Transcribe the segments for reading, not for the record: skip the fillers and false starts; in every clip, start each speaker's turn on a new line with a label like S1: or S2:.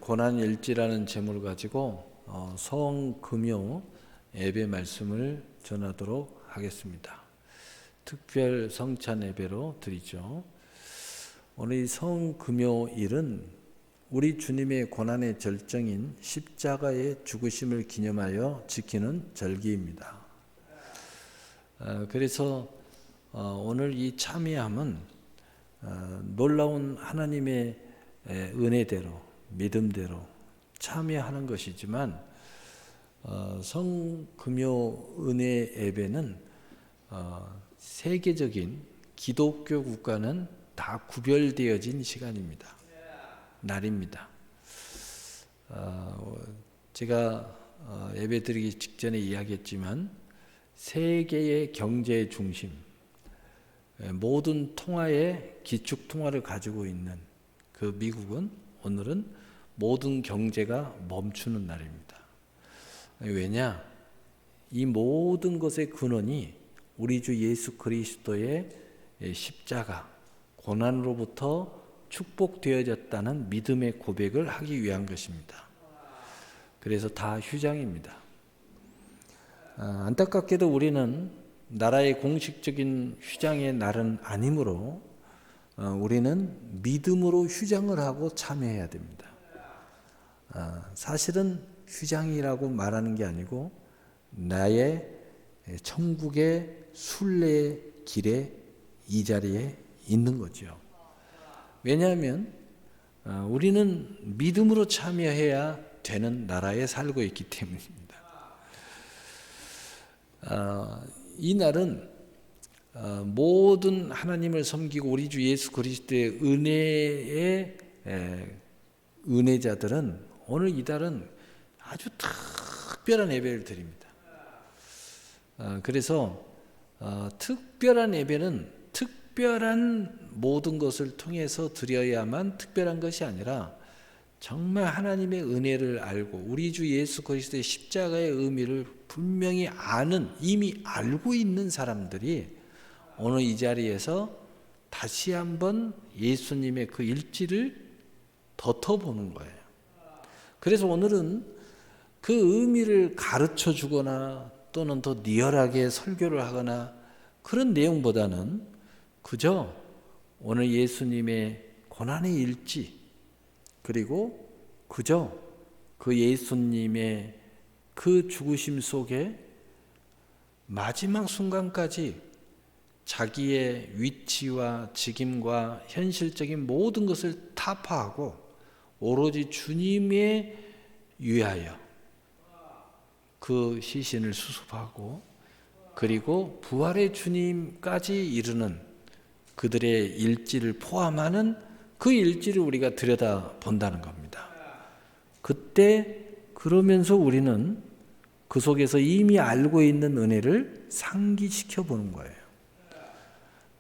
S1: 고난일지라는 제목을 가지고 성금요 예배 말씀을 전하도록 하겠습니다. 특별 성찬 예배로 드리죠. 오늘 이 성금요일은 우리 주님의 고난의 절정인 십자가의 죽으심을 기념하여 지키는 절기입니다. 그래서 오늘 이 참여함은 놀라운 하나님의 은혜대로 믿음대로 참여하는 것이지만 성금요 은혜 예배는 세계적인 기독교 국가는 다 구별되어진 시간입니다. 날입니다. 제가 예배 드리기 직전에 이야기했지만 세계의 경제의 중심, 모든 통화의 기축통화를 가지고 있는 그 미국은 오늘은 모든 경제가 멈추는 날입니다. 왜냐? 이 모든 것의 근원이 우리 주 예수 그리스도의 십자가, 고난으로부터 축복되어졌다는 믿음의 고백을 하기 위한 것입니다. 그래서 다 휴장입니다. 안타깝게도 우리는 나라의 공식적인 휴장의 날은 아니므로 우리는 믿음으로 휴장을 하고 참여해야 됩니다. 사실은 휴장이라고 말하는 게 아니고 나의 천국의 순례의 길에 이 자리에 있는 거죠. 왜냐하면 우리는 믿음으로 참여해야 되는 나라에 살고 있기 때문입니다. 이 날은 모든 하나님을 섬기고 우리 주 예수 그리스도의 은혜의 은혜자들은 오늘 이달은 아주 특별한 예배를 드립니다. 그래서 특별한 예배는 특별한 모든 것을 통해서 드려야만 특별한 것이 아니라 정말 하나님의 은혜를 알고 우리 주 예수 그리스도의 십자가의 의미를 분명히 이미 알고 있는 사람들이 오늘 이 자리에서 다시 한번 예수님의 그 일지를 덧어보는 거예요. 그래서 오늘은 그 의미를 가르쳐 주거나 또는 더 리얼하게 설교를 하거나 그런 내용보다는 그저 오늘 예수님의 고난의 일지 그리고 그저 그 예수님의 그 죽으심 속에 마지막 순간까지 자기의 위치와 직임과 현실적인 모든 것을 타파하고 오로지 주님의 위하여 그 시신을 수습하고 그리고 부활의 주님까지 이르는 그들의 일지를 포함하는 그 일지를 우리가 들여다본다는 겁니다. 그때 그러면서 우리는 그 속에서 이미 알고 있는 은혜를 상기시켜 보는 거예요.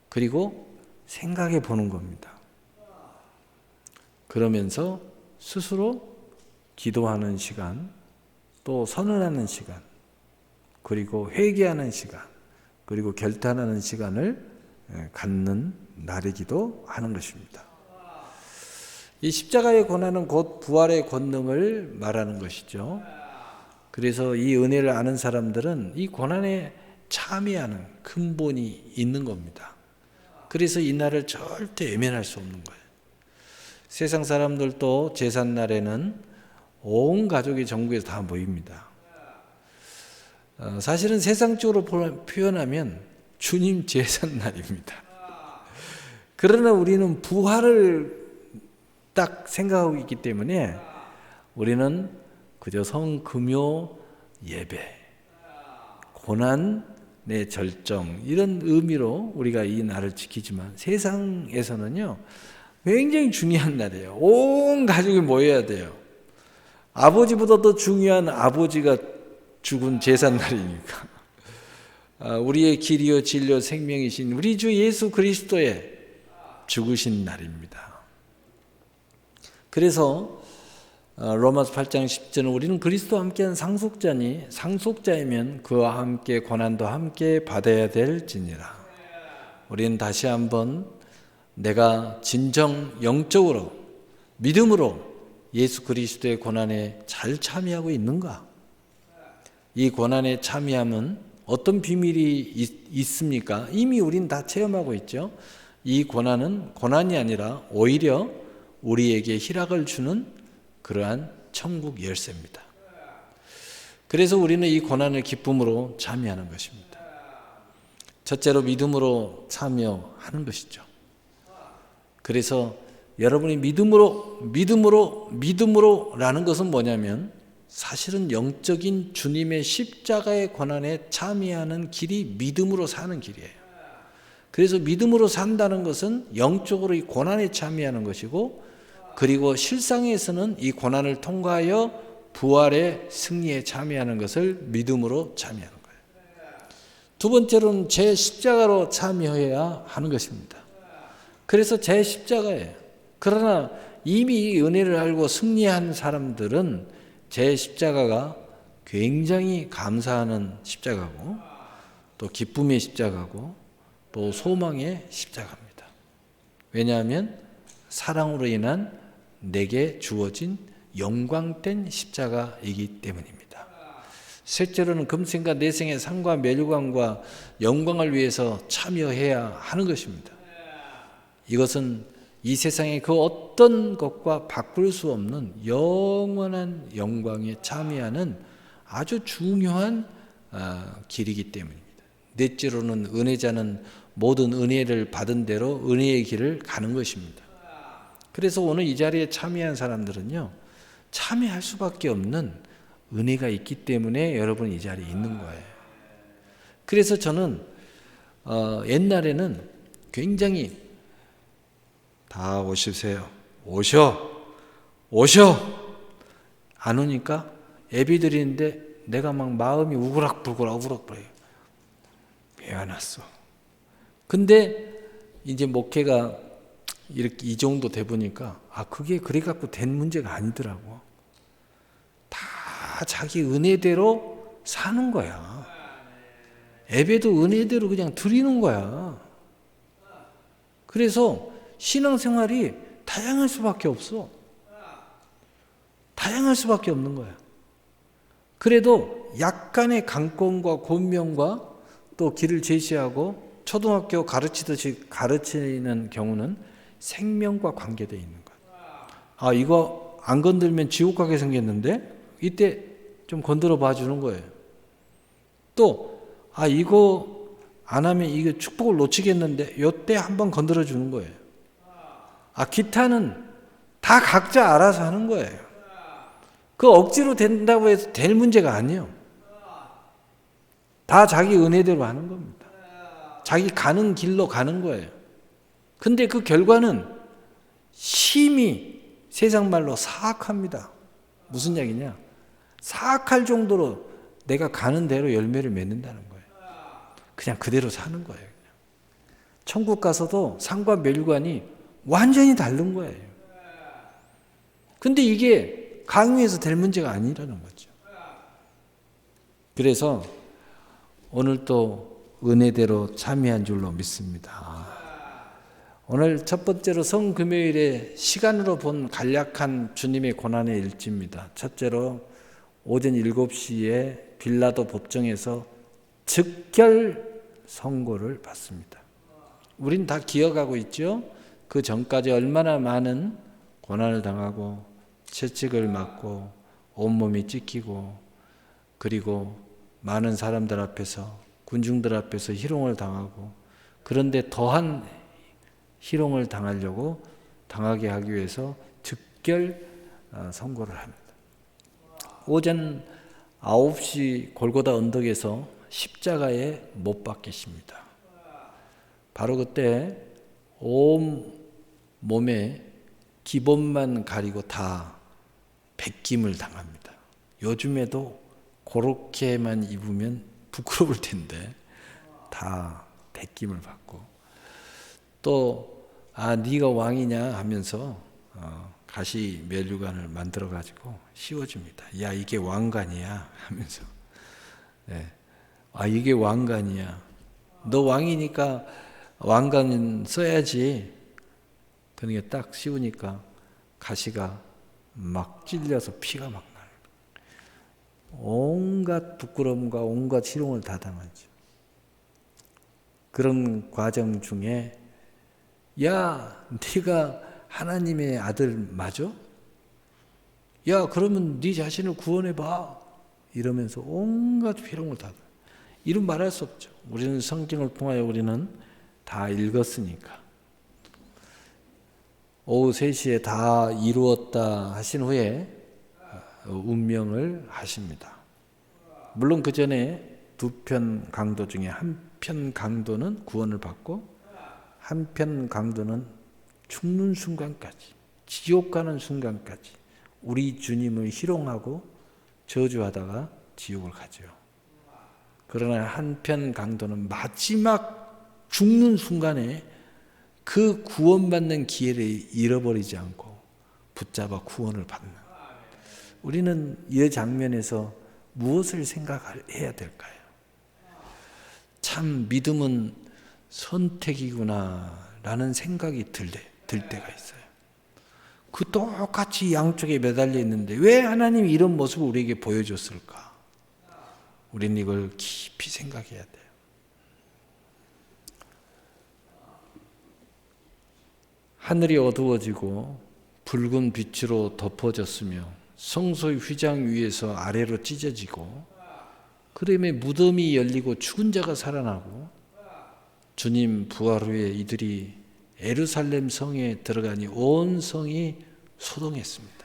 S1: 그리고 생각해 보는 겁니다. 그러면서 스스로 기도하는 시간, 또 선언하는 시간, 그리고 회개하는 시간, 그리고 결단하는 시간을 갖는 날이기도 하는 것입니다. 이 십자가의 고난은 곧 부활의 권능을 말하는 것이죠. 그래서 이 은혜를 아는 사람들은 이 고난에 참여하는 근본이 있는 겁니다. 그래서 이 날을 절대 외면할 수 없는 거예요. 세상 사람들도 제삿날에는 온 가족이 전국에서 다 모입니다. 사실은 세상적으로 표현하면 주님 제삿날입니다. 그러나 우리는 부활을 딱 생각하고 있기 때문에 우리는 그저 성금요 예배, 고난의 절정 이런 의미로 우리가 이 날을 지키지만 세상에서는요 굉장히 중요한 날이에요. 온 가족이 모여야 돼요. 아버지보다 더 중요한 아버지가 죽은 제삿날이니까. 우리의 길이요 진리요 생명이신 우리 주 예수 그리스도의 죽으신 날입니다. 그래서 로마서 8장 10절은 우리는 그리스도와 함께한 상속자니 상속자이면 그와 함께 고난도 함께 받아야 될지니라. 우리는 다시 한번 내가 진정 영적으로 믿음으로 예수 그리스도의 고난에 잘 참여하고 있는가? 이 고난에 참여함은 어떤 비밀이 있습니까? 이미 우린 다 체험하고 있죠. 이 고난은 고난이 아니라 오히려 우리에게 희락을 주는 그러한 천국 열쇠입니다. 그래서 우리는 이 고난을 기쁨으로 참여하는 것입니다. 첫째로 믿음으로 참여하는 것이죠. 그래서 여러분이 믿음으로라는 것은 뭐냐면 사실은 영적인 주님의 십자가의 고난에 참여하는 길이 믿음으로 사는 길이에요. 그래서 믿음으로 산다는 것은 영적으로 이 고난에 참여하는 것이고, 그리고 실상에서는 이 고난을 통과하여 부활의 승리에 참여하는 것을 믿음으로 참여하는 거예요. 두 번째로는 제 십자가로 참여해야 하는 것입니다. 그래서 제 십자가예요. 그러나 이미 이 은혜를 알고 승리한 사람들은 제 십자가가 굉장히 감사하는 십자가고, 또 기쁨의 십자가고, 또 소망의 십자가입니다. 왜냐하면 사랑으로 인한 내게 주어진 영광된 십자가이기 때문입니다. 셋째로는 금생과 내생의 상과 멸관과 영광을 위해서 참여해야 하는 것입니다. 이것은 이 세상의 그 어떤 것과 바꿀 수 없는 영원한 영광에 참여하는 아주 중요한 길이기 때문입니다. 넷째로는 은혜자는 모든 은혜를 받은 대로 은혜의 길을 가는 것입니다. 그래서 오늘 이 자리에 참여한 사람들은요, 참여할 수밖에 없는 은혜가 있기 때문에 여러분 이 자리에 있는 거예요. 그래서 저는 옛날에는 굉장히 다 오시세요. 오셔. 안 오니까 예비 드리는데 내가 막 마음이 우그락불그락 왜 안 왔어? 근데 이제 목회가 이렇게 이 정도 돼 보니까 그게 그래 갖고 된 문제가 아니더라고. 다 자기 은혜대로 사는 거야. 예배도 은혜대로 그냥 드리는 거야. 그래서 신앙생활이 다양할 수밖에 없어. 다양할 수밖에 없는 거야. 그래도 약간의 강권과 권명과 또 길을 제시하고 초등학교 가르치듯이 가르치는 경우는 생명과 관계되어 있는 거야. 이거 안 건들면 지옥 가게 생겼는데 이때 좀 건드려 봐 주는 거예요. 또 이거 안 하면 이거 축복을 놓치겠는데 이때 한번 건드려 주는 거예요. 기타는 다 각자 알아서 하는 거예요. 그 억지로 된다고 해서 될 문제가 아니에요. 다 자기 은혜대로 하는 겁니다. 자기 가는 길로 가는 거예요. 근데 그 결과는 심히 세상 말로 사악합니다. 무슨 얘기냐? 사악할 정도로 내가 가는 대로 열매를 맺는다는 거예요. 그냥 그대로 사는 거예요. 그냥. 천국 가서도 상과 멸관이 완전히 다른 거예요. 근데 이게 강요해서 될 문제가 아니라는 거죠. 그래서 오늘 또 은혜대로 참여한 줄로 믿습니다. 오늘 첫 번째로 성금요일에 시간으로 본 간략한 주님의 고난의 일지입니다. 첫째로 오전 7시에 빌라도 법정에서 즉결 선고를 받습니다. 우린 다 기억하고 있죠? 그 전까지 얼마나 많은 고난을 당하고 채찍을 맞고 온몸이 찢기고 그리고 많은 사람들 앞에서 군중들 앞에서 희롱을 당하고 그런데 더한 희롱을 당하게 하기 위해서 즉결 선고를 합니다. 오전 9시 골고다 언덕에서 십자가에 못 박히십니다. 바로 그때 온 몸에 기본만 가리고 다 벗김을 당합니다. 요즘에도 그렇게만 입으면 부끄러울 텐데 다 벗김을 받고 또 네가 왕이냐 하면서 가시 면류관을 만들어 가지고 씌워줍니다. 야 이게 왕관이야 하면서 이게 왕관이야. 너 왕이니까 왕관 써야지. 그러니까 딱 씌우니까 가시가 막 찔려서 피가 막 나요. 온갖 부끄러움과 온갖 희롱을 다 당하죠. 그런 과정 중에 야, 네가 하나님의 아들 맞아? 야, 그러면 네 자신을 구원해봐. 이러면서 온갖 희롱을 다 당해요. 이름 말할 수 없죠. 우리는 성경을 통하여 우리는 다 읽었으니까. 오후 3시에 다 이루었다 하신 후에 운명을 하십니다. 물론 그 전에 2편 강도 중에 한 편 강도는 구원을 받고 한 편 강도는 죽는 순간까지, 지옥 가는 순간까지 우리 주님을 희롱하고 저주하다가 지옥을 가죠. 그러나 한편 강도는 마지막 죽는 순간에 그 구원받는 기회를 잃어버리지 않고 붙잡아 구원을 받는. 우리는 이 장면에서 무엇을 생각해야 될까요? 참 믿음은 선택이구나 라는 생각이 들 때가 있어요. 그 똑같이 양쪽에 매달려 있는데 왜 하나님이 이런 모습을 우리에게 보여줬을까? 우리는 이걸 깊이 생각해야 돼요. 하늘이 어두워지고 붉은 빛으로 덮어졌으며 성소의 휘장 위에서 아래로 찢어지고 그다음에 무덤이 열리고 죽은 자가 살아나고 주님 부활 후에 이들이 예루살렘 성에 들어가니 온 성이 소동했습니다.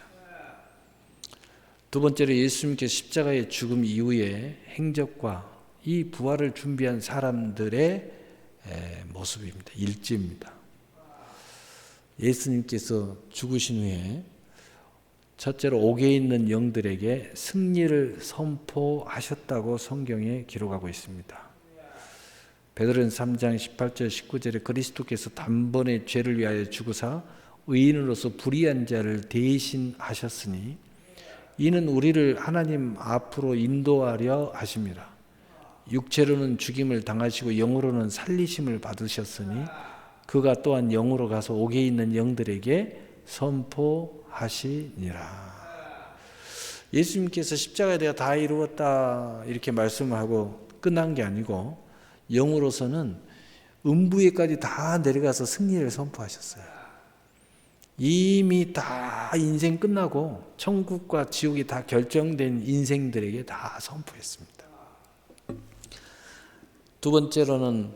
S1: 두 번째로 예수님께서 십자가의 죽음 이후에 행적과 이 부활을 준비한 사람들의 모습입니다. 일지입니다. 예수님께서 죽으신 후에 첫째로 옥에 있는 영들에게 승리를 선포하셨다고 성경에 기록하고 있습니다. 베드로전 3장 18절 19절에 그리스도께서 단번에 죄를 위하여 죽으사 의인으로서 불의한 자를 대신하셨으니 이는 우리를 하나님 앞으로 인도하려 하심이라. 육체로는 죽임을 당하시고 영으로는 살리심을 받으셨으니 그가 또한 영으로 가서 옥에 있는 영들에게 선포하시니라. 예수님께서 십자가에 대해 다 이루었다 이렇게 말씀하고 끝난 게 아니고 영으로서는 음부에까지 다 내려가서 승리를 선포하셨어요. 이미 다 인생 끝나고 천국과 지옥이 다 결정된 인생들에게 다 선포했습니다. 두 번째로는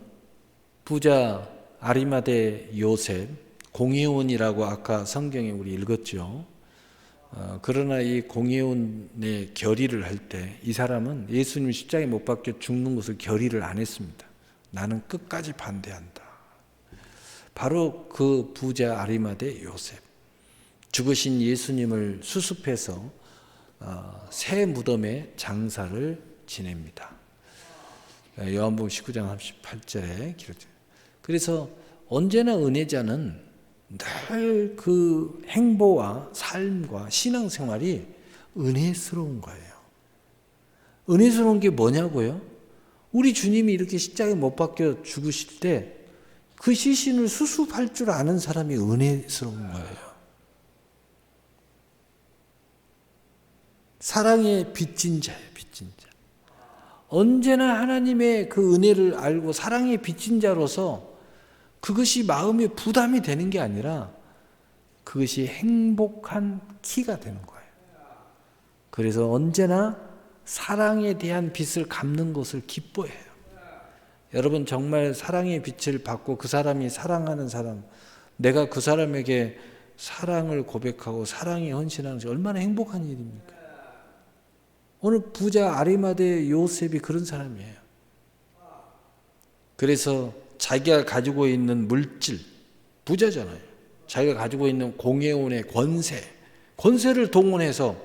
S1: 부자 아리마대 요셉, 공회원이라고 아까 성경에 우리 읽었죠. 그러나 이 공회원의 결의를 할 때 이 사람은 예수님 십자가에 못 박혀 죽는 것을 결의를 안 했습니다. 나는 끝까지 반대한다. 바로 그 부자 아리마대 요셉, 죽으신 예수님을 수습해서 새 무덤에 장사를 지냅니다. 요한복음 19장 38절에 기록돼요. 그래서 언제나 은혜자는 늘 그 행보와 삶과 신앙생활이 은혜스러운 거예요. 은혜스러운 게 뭐냐고요? 우리 주님이 이렇게 십자가에 못 박혀 죽으실 때 그 시신을 수습할 줄 아는 사람이 은혜스러운 거예요. 사랑의 빚진 자예요, 빚진 자. 언제나 하나님의 그 은혜를 알고 사랑의 빚진 자로서 그것이 마음의 부담이 되는 게 아니라 그것이 행복한 키가 되는 거예요. 그래서 언제나 사랑에 대한 빚을 갚는 것을 기뻐해요. 여러분 정말 사랑의 빚을 받고 그 사람이 사랑하는 사람, 내가 그 사람에게 사랑을 고백하고 사랑에 헌신하는 것이 얼마나 행복한 일입니까? 오늘 부자 아리마대 요셉이 그런 사람이에요. 그래서 자기가 가지고 있는 물질, 부자잖아요. 자기가 가지고 있는 공회원의 권세를 동원해서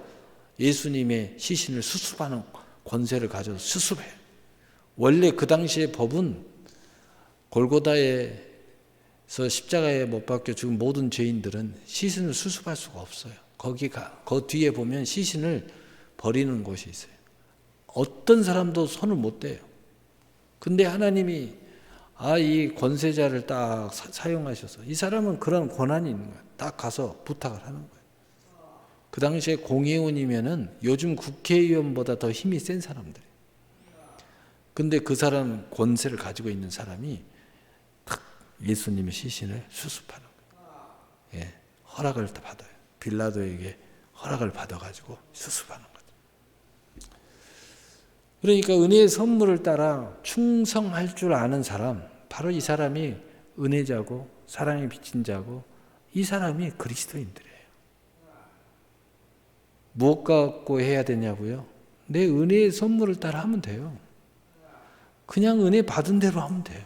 S1: 예수님의 시신을 수습하는 권세를 가져서 수습해요. 원래 그 당시의 법은 골고다에서 십자가에 못 박혀 죽은 모든 죄인들은 시신을 수습할 수가 없어요. 그 뒤에 보면 시신을 버리는 곳이 있어요. 어떤 사람도 손을 못 대요. 근데 하나님이 이 권세자를 딱 사용하셔서 이 사람은 그런 권한이 있는 거예요. 딱 가서 부탁을 하는 거예요. 그 당시에 공회원이면은 요즘 국회의원보다 더 힘이 센 사람들. 근데 그 사람 권세를 가지고 있는 사람이 탁 예수님의 시신을 수습하는 거예요. 예, 허락을 받아요. 빌라도에게 허락을 받아가지고 수습하는 거죠. 그러니까 은혜의 선물을 따라 충성할 줄 아는 사람, 바로 이 사람이 은혜자고 사랑의 빚진 자고 이 사람이 그리스도인들이에요. 무엇 갖고 해야 되냐고요? 내 은혜의 선물을 따라 하면 돼요. 그냥 은혜 받은 대로 하면 돼요.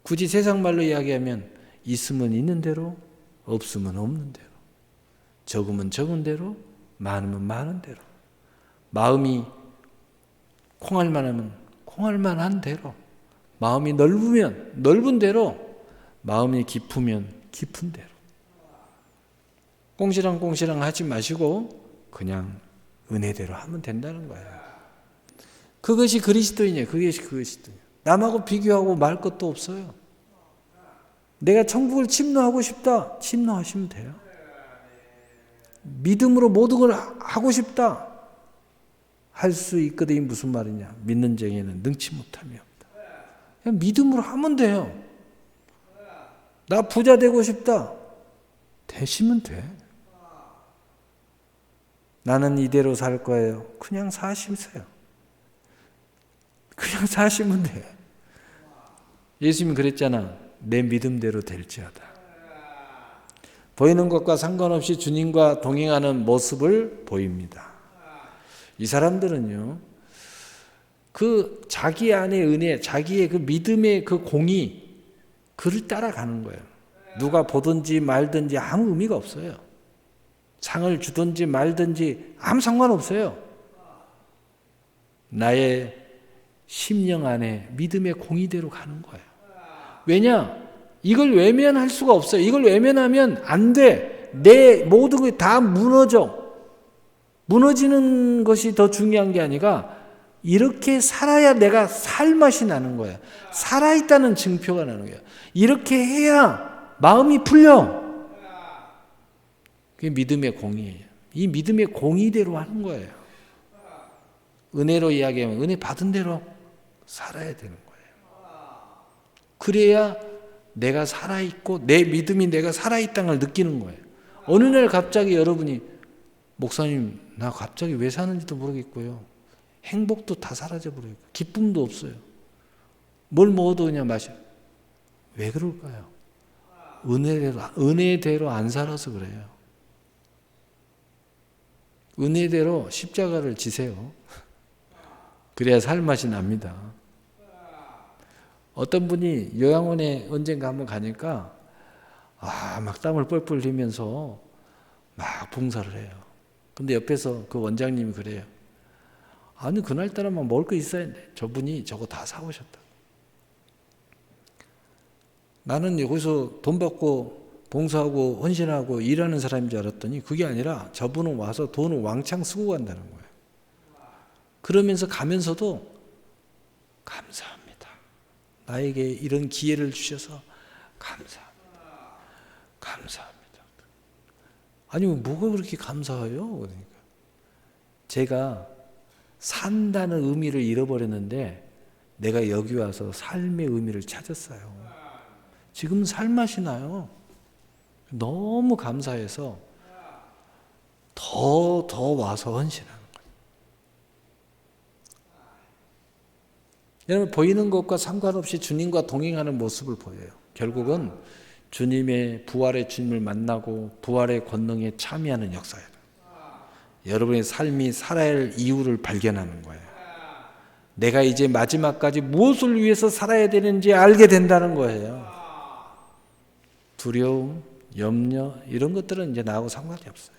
S1: 굳이 세상 말로 이야기하면 있으면 있는 대로, 없으면 없는 대로, 적으면 적은 대로, 많으면 많은 대로, 마음이 콩알만 하면 콩알만 한 대로, 마음이 넓으면 넓은 대로, 마음이 깊으면 깊은 대로. 꽁시렁꽁시렁 하지 마시고 그냥 은혜대로 하면 된다는 거예요. 그것이 그리스도인이에요. 그것이 그리스도인이에요. 남하고 비교하고 말 것도 없어요. 내가 천국을 침노하고 싶다. 침노하시면 돼요. 믿음으로 모든 걸 하고 싶다. 할 수 있거든. 이 무슨 말이냐. 믿는 자에게는 능치 못함이 없다. 그냥 믿음으로 하면 돼요. 나 부자 되고 싶다. 되시면 돼. 나는 이대로 살 거예요. 그냥 사시세요. 그냥 사시면 돼. 예수님이 그랬잖아. 내 믿음대로 될지어다. 보이는 것과 상관없이 주님과 동행하는 모습을 보입니다. 이 사람들은요, 그 자기 안의 은혜, 자기의 그 믿음의 그 공이 그를 따라가는 거예요. 누가 보든지 말든지 아무 의미가 없어요. 상을 주든지 말든지 아무 상관없어요. 나의 심령 안에 믿음의 공의대로 가는 거예요. 왜냐? 이걸 외면할 수가 없어요. 이걸 외면하면 안 돼. 내 모든 게 다 무너져. 무너지는 것이 더 중요한 게 아니라 이렇게 살아야 내가 살맛이 나는 거야. 살아있다는 증표가 나는 거야. 이렇게 해야 마음이 풀려. 그게 믿음의 공의예요. 이 믿음의 공의대로 하는 거예요. 은혜로 이야기하면 은혜 받은 대로 살아야 되는 거예요. 그래야 내가 살아있고 내 믿음이 내가 살아있다는 걸 느끼는 거예요. 어느 날 갑자기 여러분이 목사님 나 갑자기 왜 사는지도 모르겠고요. 행복도 다 사라져버리고 기쁨도 없어요. 뭘 먹어도 그냥 마셔. 왜 그럴까요? 은혜대로 안 살아서 그래요. 은혜대로 십자가를 지세요. 그래야 살맛이 납니다. 어떤 분이 요양원에 언젠가 한번 가니까 막 땀을 뻘뻘 흘리면서 막 봉사를 해요. 근데 옆에서 그 원장님이 그래요. 아니 그날따라만 먹을 거 있어야 돼. 저분이 저거 다 사오셨다. 나는 여기서 돈 받고 봉사하고 헌신하고 일하는 사람인 줄 알았더니 그게 아니라 저분은 와서 돈을 왕창 쓰고 간다는 거예요. 그러면서 가면서도 감사합니다. 나에게 이런 기회를 주셔서 감사합니다. 감사합니다. 아니 뭐가 그렇게 감사해요? 그러니까 제가 산다는 의미를 잃어버렸는데 내가 여기 와서 삶의 의미를 찾았어요. 지금 살맛이 나요. 너무 감사해서 더 와서 헌신하는 거예요. 여러분 보이는 것과 상관없이 주님과 동행하는 모습을 보여요. 결국은 주님의 부활의 주님을 만나고 부활의 권능에 참여하는 역사예요. 여러분의 삶이 살아야 할 이유를 발견하는 거예요. 내가 이제 마지막까지 무엇을 위해서 살아야 되는지 알게 된다는 거예요. 두려움, 염려 이런 것들은 이제 나하고 상관이 없어요.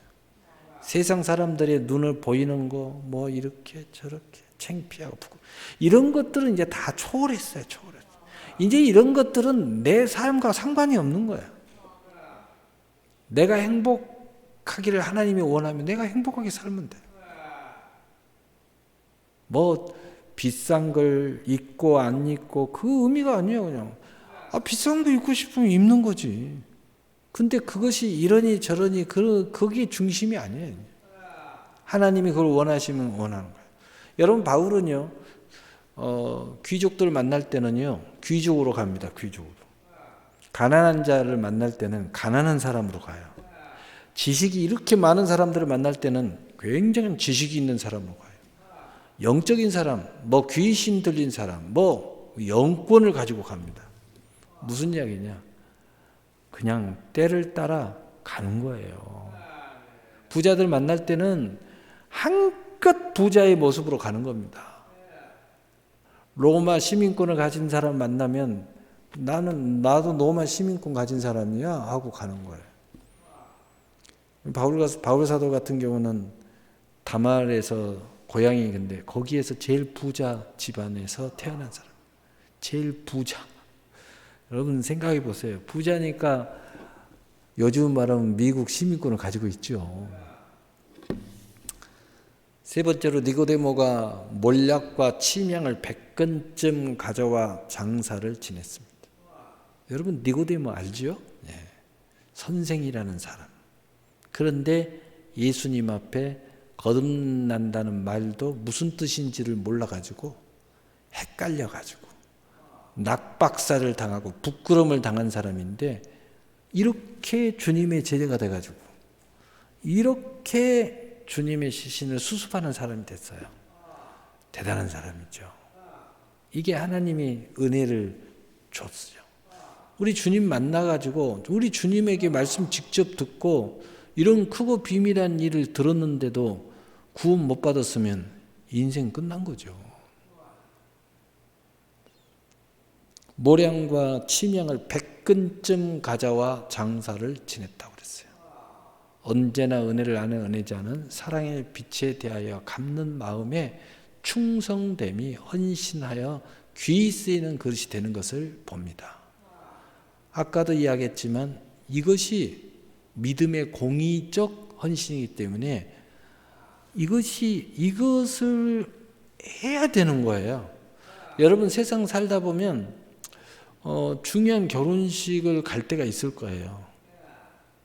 S1: 세상 사람들의 눈을 보이는 거 뭐 이렇게 저렇게 창피하고 부끄 이런 것들은 이제 다 초월했어요. 초월했어요. 이제 이런 것들은 내 삶과 상관이 없는 거예요. 내가 행복하기를 하나님이 원하면 내가 행복하게 살면 돼. 뭐 비싼 걸 입고 안 입고 그 의미가 아니에요. 그냥 비싼 거 입고 싶으면 입는 거지. 근데 그것이 이러니 저러니 그게 중심이 아니에요. 하나님이 그걸 원하시면 원하는 거예요. 여러분 바울은요, 귀족들 만날 때는요, 귀족으로 갑니다. 귀족으로. 가난한 자를 만날 때는 가난한 사람으로 가요. 지식이 이렇게 많은 사람들을 만날 때는 굉장히 지식이 있는 사람으로 가요. 영적인 사람, 뭐 귀신 들린 사람, 뭐 영권을 가지고 갑니다. 무슨 이야기냐? 그냥 때를 따라 가는 거예요. 부자들 만날 때는 한껏 부자의 모습으로 가는 겁니다. 로마 시민권을 가진 사람 만나면 나도 로마 시민권 가진 사람이야 하고 가는 거예요. 바울 사도 같은 경우는 다말에서 고향이 근데 거기에서 제일 부자 집안에서 태어난 사람. 제일 부자. 여러분 생각해 보세요. 부자니까 요즘 말하면 미국 시민권을 가지고 있죠. 세 번째로 니고데모가 몰약과 침향을 100건쯤 가져와 장사를 지냈습니다. 여러분 니고데모 알죠? 네. 선생이라는 사람. 그런데 예수님 앞에 거듭난다는 말도 무슨 뜻인지를 몰라가지고 헷갈려가지고 낙박사를 당하고 부끄러움을 당한 사람인데 이렇게 주님의 제자가 돼가지고 이렇게 주님의 시신을 수습하는 사람이 됐어요. 대단한 사람이죠. 이게 하나님이 은혜를 줬어요. 우리 주님 만나가지고 우리 주님에게 말씀 직접 듣고 이런 크고 비밀한 일을 들었는데도 구원 못 받았으면 인생 끝난 거죠. 모량과 침향을 100근쯤 가져와 장사를 지냈다고 그랬어요. 언제나 은혜를 아는 은혜자는 사랑의 빛에 대하여 갚는 마음에 충성됨이 헌신하여 귀히 쓰이는 그릇이 되는 것을 봅니다. 아까도 이야기했지만 이것이 믿음의 공의적 헌신이기 때문에 이것을 해야 되는 거예요. 여러분 세상 살다 보면 중요한 결혼식을 갈 때가 있을 거예요.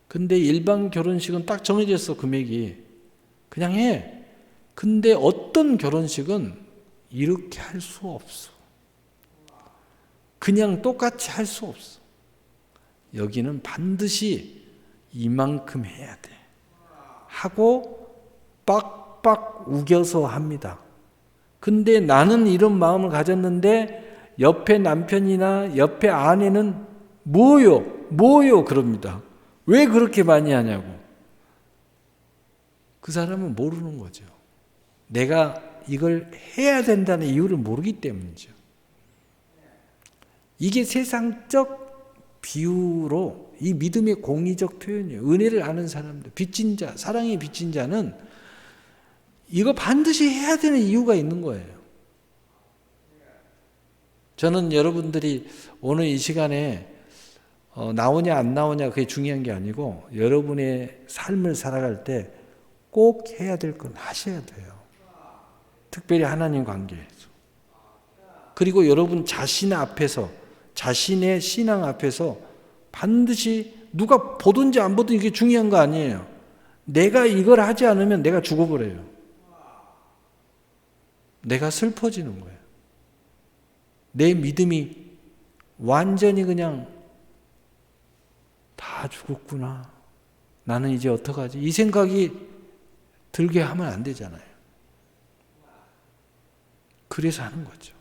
S1: 근데 일반 결혼식은 딱 정해졌어, 금액이. 그냥 해. 근데 어떤 결혼식은 이렇게 할 수 없어. 그냥 똑같이 할 수 없어. 여기는 반드시 이만큼 해야 돼. 하고 빡빡 우겨서 합니다. 근데 나는 이런 마음을 가졌는데 옆에 남편이나 옆에 아내는 뭐요 그럽니다. 왜 그렇게 많이 하냐고. 그 사람은 모르는 거죠. 내가 이걸 해야 된다는 이유를 모르기 때문이죠. 이게 세상적 비유로 이 믿음의 공의적 표현이에요. 은혜를 아는 사람들, 빚진 자, 사랑의 빚진 자는 이거 반드시 해야 되는 이유가 있는 거예요. 저는 여러분들이 오늘 이 시간에 나오냐 안 나오냐 그게 중요한 게 아니고 여러분의 삶을 살아갈 때 꼭 해야 될 건 하셔야 돼요. 특별히 하나님 관계에서. 그리고 여러분 자신 앞에서 자신의 신앙 앞에서 반드시 누가 보든지 안 보든지 이게 중요한 거 아니에요. 내가 이걸 하지 않으면 내가 죽어버려요. 내가 슬퍼지는 거예요. 내 믿음이 완전히 그냥 다 죽었구나. 나는 이제 어떡하지? 이 생각이 들게 하면 안 되잖아요. 그래서 하는 거죠.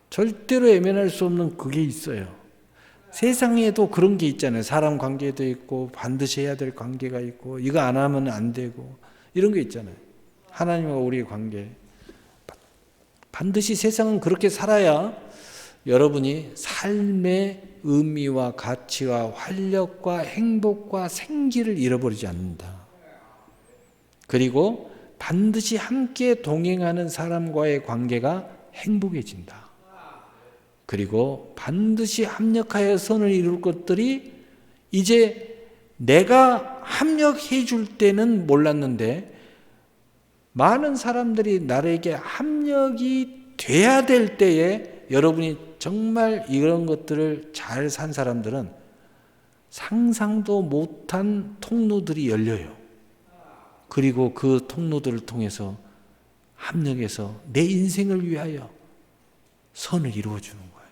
S1: 절대로 외면할 수 없는 그게 있어요. 세상에도 그런 게 있잖아요. 사람 관계도 있고 반드시 해야 될 관계가 있고 이거 안 하면 안 되고 이런 게 있잖아요. 하나님과 우리의 관계. 반드시 세상은 그렇게 살아야 여러분이 삶의 의미와 가치와 활력과 행복과 생기를 잃어버리지 않는다. 그리고 반드시 함께 동행하는 사람과의 관계가 행복해진다. 그리고 반드시 합력하여 선을 이룰 것들이 이제 내가 합력해 줄 때는 몰랐는데 많은 사람들이 나에게 합력이 돼야 될 때에 여러분이 정말 이런 것들을 잘 산 사람들은 상상도 못한 통로들이 열려요. 그리고 그 통로들을 통해서 합력해서 내 인생을 위하여 선을 이루어주는 거예요.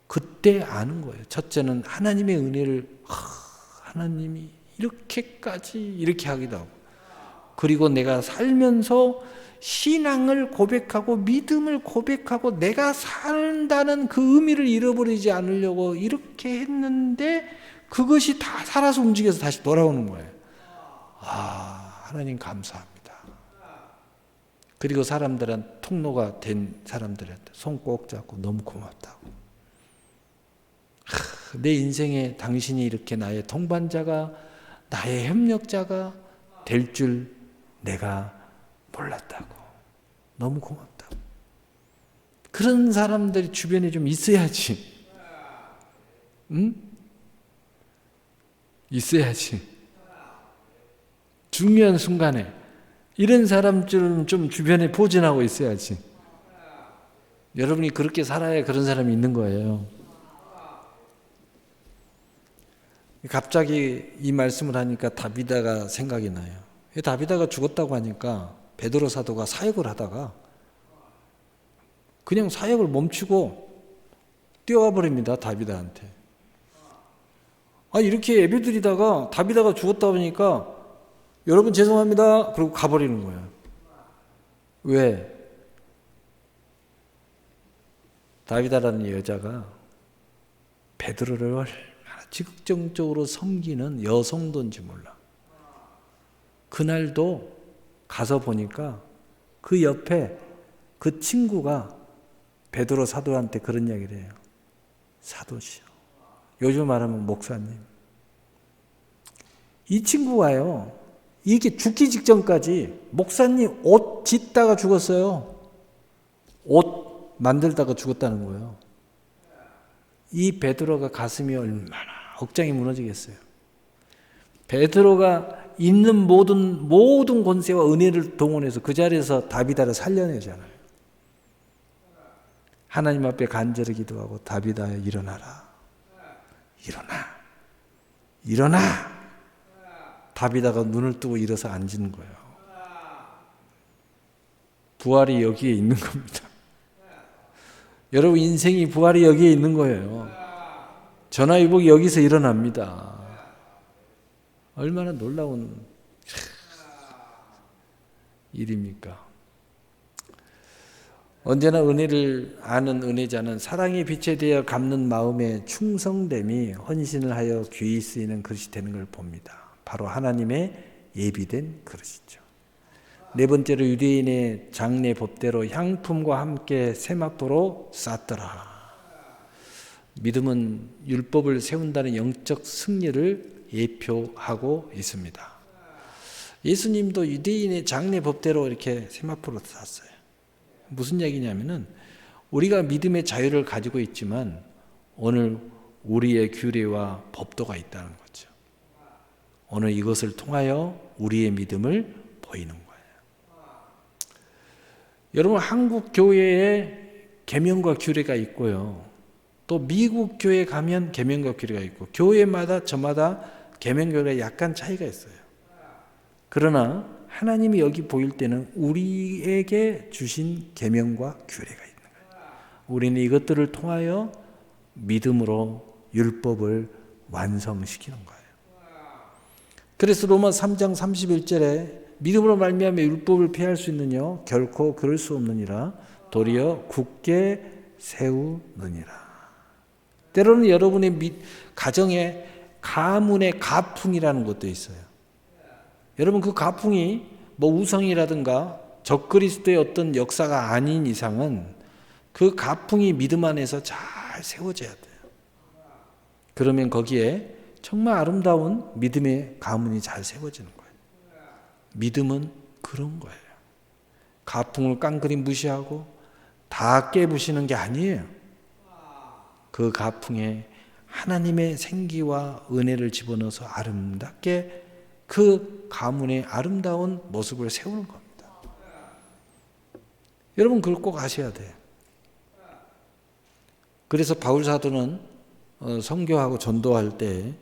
S1: 그때 아는 거예요. 첫째는 하나님의 은혜를 하나님이 이렇게까지 이렇게 하기도 하고, 그리고 내가 살면서 신앙을 고백하고 믿음을 고백하고 내가 산다는 그 의미를 잃어버리지 않으려고 이렇게 했는데 그것이 다 살아서 움직여서 다시 돌아오는 거예요. 하나님 감사합니다. 그리고 사람들은 통로가 된 사람들한테 손 꼭 잡고 너무 고맙다고. 내 인생에 당신이 이렇게 나의 동반자가, 나의 협력자가 될 줄 내가 몰랐다고. 너무 고맙다고. 그런 사람들이 주변에 좀 있어야지. 응? 있어야지. 중요한 순간에 이런 사람들은 좀 주변에 포진하고 있어야지. 여러분이 그렇게 살아야 그런 사람이 있는 거예요. 갑자기 이 말씀을 하니까 다비다가 생각이 나요. 다비다가 죽었다고 하니까 베드로 사도가 사역을 하다가 그냥 사역을 멈추고 뛰어와 버립니다. 다비다한테. 이렇게 예배드리다가 다비다가 죽었다 보니까 여러분 죄송합니다. 그러고 가버리는 거예요. 왜? 다비다라는 여자가 베드로를 얼마나 적극적으로 섬기는 여성도인지 몰라. 그날도 가서 보니까 그 옆에 그 친구가 베드로 사도한테 그런 이야기를 해요. 사도시요. 요즘 말하면 목사님. 이 친구가요, 이게 죽기 직전까지 목사님 옷 짓다가 죽었어요. 옷 만들다가 죽었다는 거예요. 이 베드로가 가슴이 얼마나 억장이 무너지겠어요. 베드로가 있는 모든 권세와 은혜를 동원해서 그 자리에서 다비다를 살려내잖아요. 하나님 앞에 간절히 기도하고 다비다야 일어나라. 일어나. 다비다가 눈을 뜨고 일어서 앉은 거예요. 부활이 여기에 있는 겁니다. 여러분 인생이 부활이 여기에 있는 거예요. 전화위복이 여기서 일어납니다. 얼마나 놀라운 일입니까? 언제나 은혜를 아는 은혜자는 사랑의 빛에 대하여 갚는 마음의 충성됨이 헌신을 하여 귀히 쓰이는 그릇이 되는 걸 봅니다. 바로 하나님의 예비된 그릇이죠. 네 번째로 유대인의 장례 법대로 향품과 함께 세마포로 쌌더라. 믿음은 율법을 세운다는 영적 승리를 예표하고 있습니다. 예수님도 유대인의 장례 법대로 이렇게 세마포로 쌌어요. 무슨 얘기냐면은 우리가 믿음의 자유를 가지고 있지만 오늘 우리의 규례와 법도가 있다는 거죠. 오늘 이것을 통하여 우리의 믿음을 보이는 거예요. 여러분 한국 교회에 계명과 규례가 있고요. 또 미국 교회 가면 계명과 규례가 있고 교회마다 저마다 계명 규례가 약간 차이가 있어요. 그러나 하나님이 여기 보일 때는 우리에게 주신 계명과 규례가 있는 거예요. 우리는 이것들을 통하여 믿음으로 율법을 완성시키는 거예요. 그래서 로마 3장 31절에 믿음으로 말미암아 율법을 폐할 수 있느냐? 결코 그럴 수 없느니라. 도리어 굳게 세우느니라. 때로는 여러분의 가정에 가문의 가풍이라는 것도 있어요. 여러분 그 가풍이 우상이라든가 적그리스도의 어떤 역사가 아닌 이상은 그 가풍이 믿음 안에서 잘 세워져야 돼요. 그러면 거기에 정말 아름다운 믿음의 가문이 잘 세워지는 거예요. 믿음은 그런 거예요. 가풍을 깡그리 무시하고 다 깨부시는 게 아니에요. 그 가풍에 하나님의 생기와 은혜를 집어넣어서 아름답게 그 가문의 아름다운 모습을 세우는 겁니다. 여러분 그걸 꼭 아셔야 돼요. 그래서 바울 사도는 선교하고 전도할 때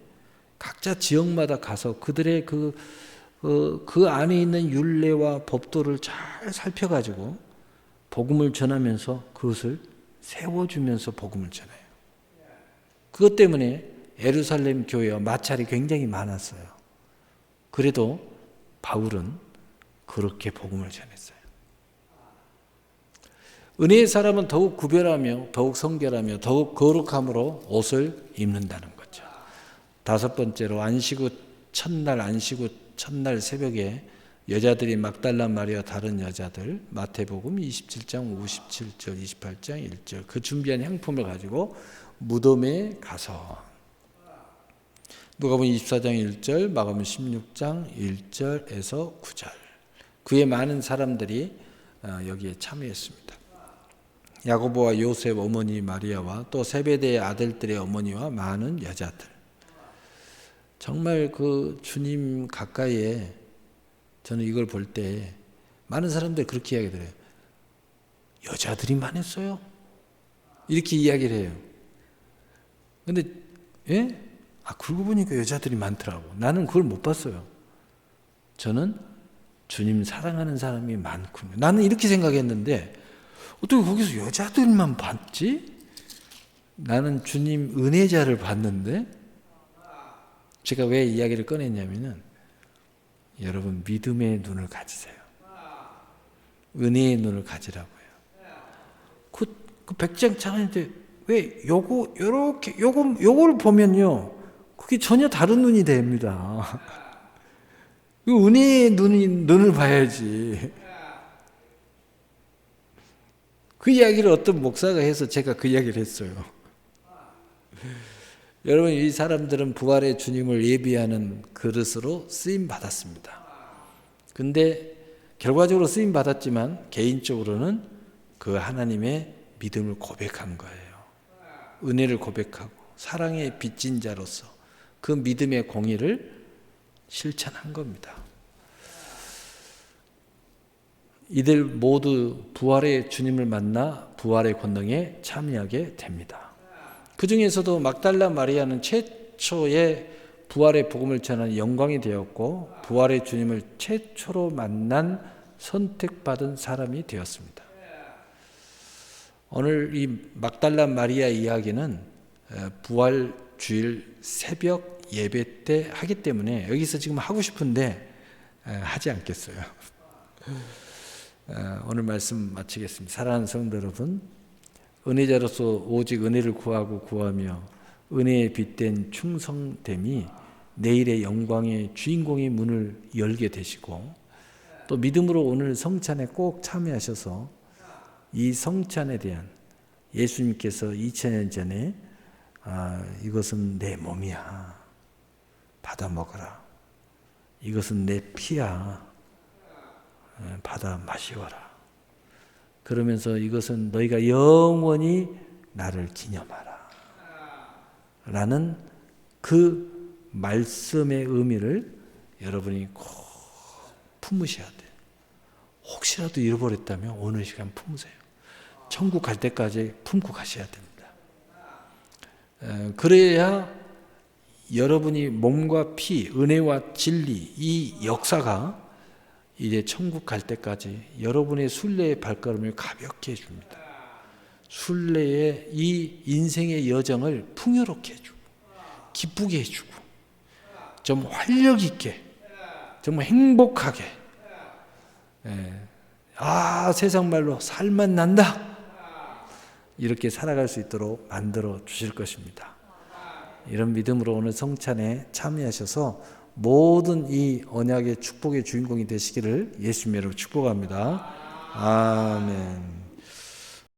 S1: 각자 지역마다 가서 그들의 그 안에 있는 율례와 법도를 잘 살펴가지고 복음을 전하면서 그것을 세워주면서 복음을 전해요. 그것 때문에 예루살렘 교회와 마찰이 굉장히 많았어요. 그래도 바울은 그렇게 복음을 전했어요. 은혜의 사람은 더욱 구별하며 더욱 성결하며 더욱 거룩함으로 옷을 입는다는 거죠. 다섯 번째로 안식 후 첫날 새벽에 여자들이 막달라 마리아 다른 여자들 마태복음 27장 57절 28장 1절 그 준비한 향품을 가지고 무덤에 가서 누가복음 24장 1절 마가복음 16장 1절에서 9절 그의 많은 사람들이 여기에 참여했습니다. 야고보와 요셉 어머니 마리아와 또 세베대의 아들들의 어머니와 많은 여자들 정말 그 주님 가까이에 저는 이걸 볼 때 많은 사람들이 그렇게 이야기를 해요. 여자들이 많았어요. 이렇게 이야기를 해요. 근데 예? 그러고 보니까 여자들이 많더라고. 나는 그걸 못 봤어요. 저는 주님 사랑하는 사람이 많군요. 나는 이렇게 생각했는데 어떻게 거기서 여자들만 봤지? 나는 주님 은혜자를 봤는데 제가 왜 이야기를 꺼냈냐면은 여러분 믿음의 눈을 가지세요. 은혜의 눈을 가지라고요. 그 백장 장인데 왜 요걸 보면요 그게 전혀 다른 눈이 됩니다. 은혜의 눈을 봐야지. 그 이야기를 어떤 목사가 해서 제가 그 이야기를 했어요. 여러분 이 사람들은 부활의 주님을 예비하는 그릇으로 쓰임 받았습니다. 근데 결과적으로 쓰임 받았지만 개인적으로는 그 하나님의 믿음을 고백한 거예요. 은혜를 고백하고 사랑의 빚진 자로서 그 믿음의 공의를 실천한 겁니다. 이들 모두 부활의 주님을 만나 부활의 권능에 참여하게 됩니다. 그 중에서도 막달라 마리아는 최초의 부활의 복음을 전하는 영광이 되었고 부활의 주님을 최초로 만난 선택받은 사람이 되었습니다. 오늘 이 막달라 마리아 이야기는 부활 주일 새벽 예배 때 하기 때문에 여기서 지금 하고 싶은데 하지 않겠어요. 오늘 말씀 마치겠습니다. 사랑하는 성도 여러분, 은혜자로서 오직 은혜를 구하며 은혜에 빗댄 충성됨이 내일의 영광의 주인공의 문을 열게 되시고 또 믿음으로 오늘 성찬에 꼭 참여하셔서 이 성찬에 대한 예수님께서 2000년 전에 이것은 내 몸이야 받아 먹어라, 이것은 내 피야 받아 마시어라, 그러면서 이것은 너희가 영원히 나를 기념하라 라는 그 말씀의 의미를 여러분이 꼭 품으셔야 돼요. 혹시라도 잃어버렸다면 오늘 시간 품으세요. 천국 갈 때까지 품고 가셔야 됩니다. 그래야 여러분이 몸과 피, 은혜와 진리 이 역사가 이제 천국 갈 때까지 여러분의 순례의 발걸음을 가볍게 해줍니다. 순례의 이 인생의 여정을 풍요롭게 해주고 기쁘게 해주고 좀 활력 있게 정말 행복하게 세상 말로 살맛 난다 이렇게 살아갈 수 있도록 만들어 주실 것입니다. 이런 믿음으로 오늘 성찬에 참여하셔서 모든 이 언약의 축복의 주인공이 되시기를 예수님으로 축복합니다. 아멘.